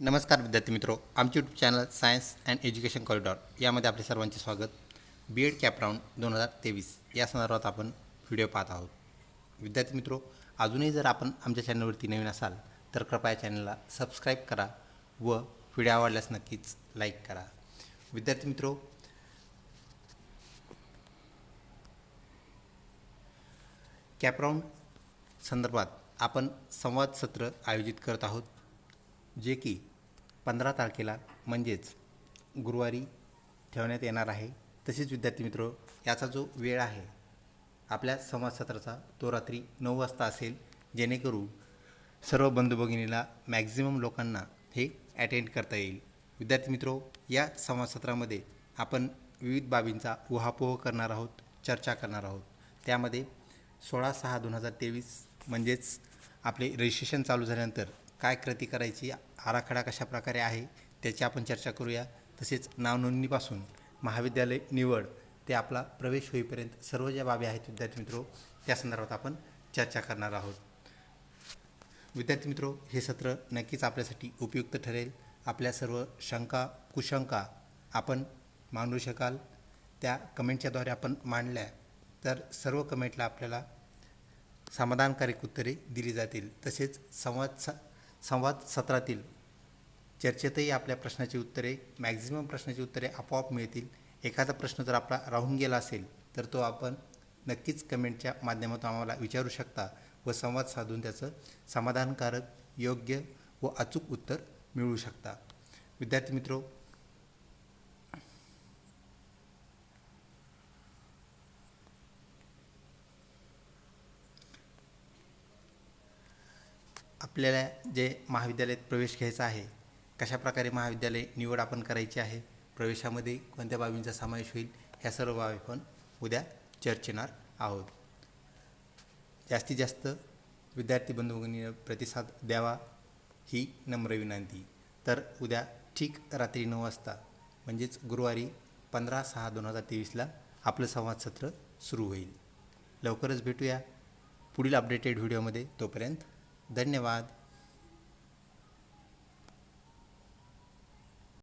नमस्कार विद्यार्थी मित्रो, आमचे YouTube channel science and education corridor यामध्ये आपले सर्वांचे स्वागत. BEd कॅप राऊंड 2023 या संदर्भात आपण व्हिडिओ पाहत आहोत. विद्यार्थी मित्रो, अजूनही जर आपण आमच्या चॅनलवरती नवीन असाल तर कृपया चॅनलला सबस्क्राईब करा व व्हिडिओ आवडल्यास नक्कीच लाईक करा. विद्यार्थी मित्रो, कॅप राऊंड संदर्भात आपण संवाद सत्र आयोजित करत आहोत, जे की 15 तारखेला म्हणजेच गुरुवारी ठेवण्यात येणार आहे. तसेच विद्यार्थी मित्रो, याचा जो वेळ आहे आपल्या संवाद सत्राचा तो रात्री 9 वाजता असेल, जेणेकरून सर्व बंधू भगिनीला मॅक्झिमम लोकांना हे अटेंड करता येईल. विद्यार्थी मित्रो, या संवाद सत्रामध्ये आपण विविध बाबींचा उहापोह करणार आहोत, चर्चा करणार आहोत. त्यामध्ये 16/6/2023 म्हणजेच आपले रजिस्ट्रेशन चालू झाल्यानंतर काय कृती करायची, आराखडा कशा प्रकारे आहे त्याची आपण चर्चा करूया. तसेच नावनोंदणीपासून महाविद्यालय निवड ते आपला प्रवेश होईपर्यंत सर्व ज्या बाबी आहेत विद्यार्थी मित्रो, त्या संदर्भात आपण चर्चा करणार आहोत. विद्यार्थी मित्रो, हे सत्र नक्कीच आपल्यासाठी उपयुक्त ठरेल. आपल्या सर्व शंका कुशंका आपण मांडू शकाल, त्या कमेंटच्याद्वारे आपण मांडल्या तर सर्व कमेंटला आपल्याला समाधानकारक उत्तरे दिली जातील. तसेच संवाद सत्रातील चर्चेतही आपल्या प्रश्नाची उत्तरे, मॅक्झिमम प्रश्नाची उत्तरे आपोआप मिळतील. एखादा प्रश्न जर आपला राहून गेला असेल तर तो आपण नक्कीच कमेंटच्या माध्यमातून आम्हाला विचारू शकता व संवाद साधून त्याचं समाधानकारक, योग्य व अचूक उत्तर मिळवू शकता. विद्यार्थी मित्रो, आपल्याला जे महाविद्यालयात प्रवेश घ्यायचा आहे, कशाप्रकारे महाविद्यालय निवड आपण करायची आहे, प्रवेशामध्ये कोणत्या बाबींचा समावेश होईल, ह्या सर्व बाबी आपण उद्या चर्चेणार आहोत. जास्तीत जास्त विद्यार्थी बंधूंनी प्रतिसाद द्यावा ही नम्र विनंती. तर उद्या ठीक रात्री 9 वाजता म्हणजेच गुरुवारी 15/6/2023 आपलं संवाद सत्र सुरू होईल. लवकरच भेटूया पुढील अपडेटेड व्हिडिओमध्ये. तोपर्यंत धन्यवाद.